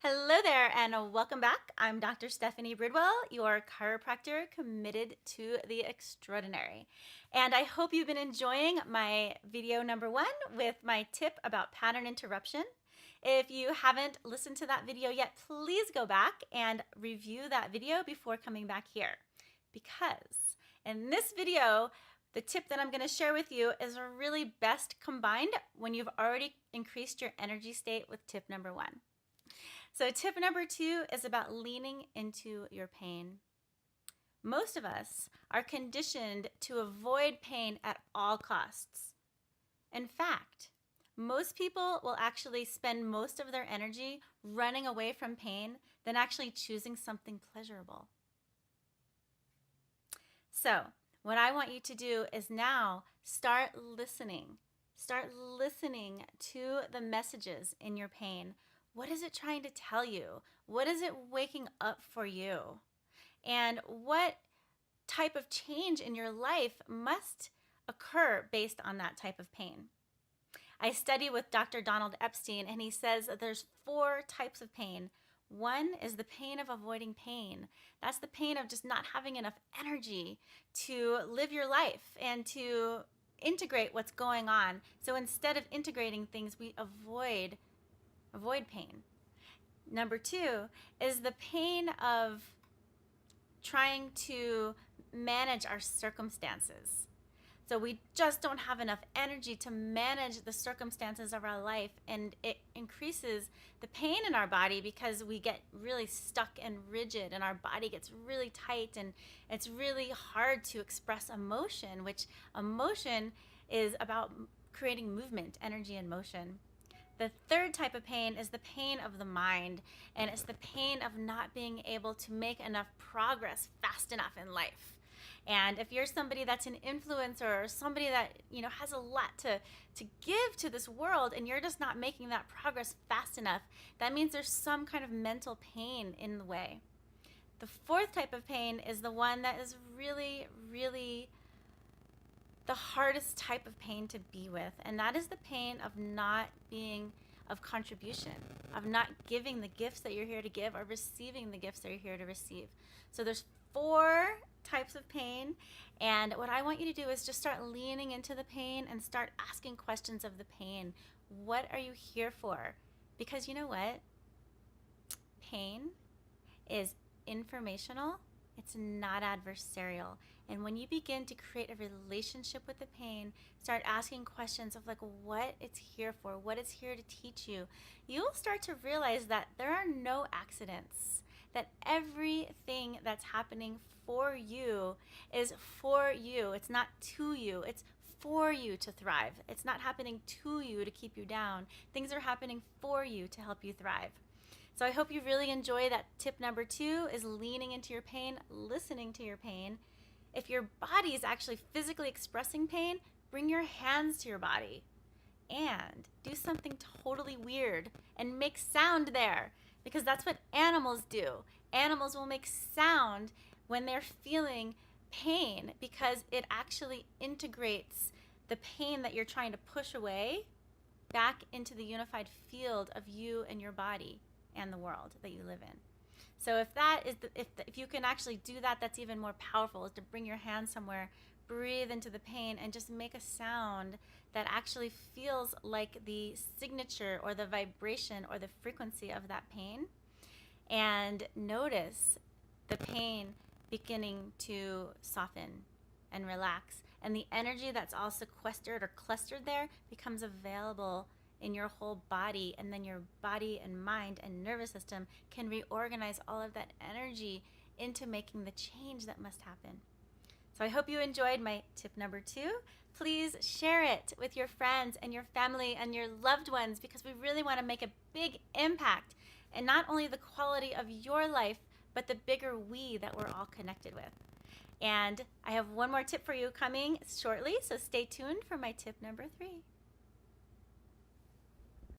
Hello there, and welcome back. I'm Dr. Stephanie Bridwell, your chiropractor committed to the extraordinary. And I hope you've been enjoying my video number 1 with my tip about pattern interruption. If you haven't listened to that video yet, please go back and review that video before coming back here. Because in this video, the tip that I'm going to share with you is really best combined when you've already increased your energy state with tip number 1. So tip number 2 is about leaning into your pain. Most of us are conditioned to avoid pain at all costs. In fact, most people will actually spend most of their energy running away from pain than actually choosing something pleasurable. So what I want you to do is now start listening. Start listening to the messages in your pain. What is it trying to tell you? What is it waking up for you? And what type of change in your life must occur based on that type of pain? I study with Dr. Donald Epstein, and he says that there's 4 types of pain. One is the pain of avoiding pain. That's the pain of just not having enough energy to live your life and to integrate what's going on. So instead of integrating things, we avoid pain. Number 2 is the pain of trying to manage our circumstances. So we just don't have enough energy to manage the circumstances of our life, and it increases the pain in our body because we get really stuck and rigid, and our body gets really tight, and it's really hard to express emotion, which emotion is about creating movement, energy, and motion. The 3rd type of pain is the pain of the mind, and it's the pain of not being able to make enough progress fast enough in life. And if you're somebody that's an influencer or somebody that has a lot to give to this world, and you're just not making that progress fast enough, that means there's some kind of mental pain in the way. The 4th type of pain is the one that is really, really the hardest type of pain to be with, and that is the pain of not being of contribution, of not giving the gifts that you're here to give or receiving the gifts that you're here to receive. So there's 4 types of pain, and what I want you to do is just start leaning into the pain and start asking questions of the pain. What are you here for? Because you know what? Pain is informational. It's not adversarial. And when you begin to create a relationship with the pain, start asking questions of what it's here for, what it's here to teach you, you'll start to realize that there are no accidents, that everything that's happening for you is for you. It's not to you. It's for you to thrive. It's not happening to you to keep you down. Things are happening for you to help you thrive. So I hope you really enjoy that. Tip number 2 is leaning into your pain, listening to your pain. If your body is actually physically expressing pain, bring your hands to your body and do something totally weird and make sound there, because that's what animals do. Animals will make sound when they're feeling pain because it actually integrates the pain that you're trying to push away back into the unified field of you and your body and the world that you live in. So if that is if you can actually do that, that's even more powerful, is to bring your hand somewhere, breathe into the pain, and just make a sound that actually feels like the signature or the vibration or the frequency of that pain. And notice the pain beginning to soften and relax. And the energy that's all sequestered or clustered there becomes available in your whole body, and then your body and mind and nervous system can reorganize all of that energy into making the change that must happen. So I hope you enjoyed my tip number 2. Please share it with your friends and your family and your loved ones, because we really want to make a big impact, and not only the quality of your life, but the bigger we that we're all connected with. And I have one more tip for you coming shortly, so stay tuned for my tip number 3.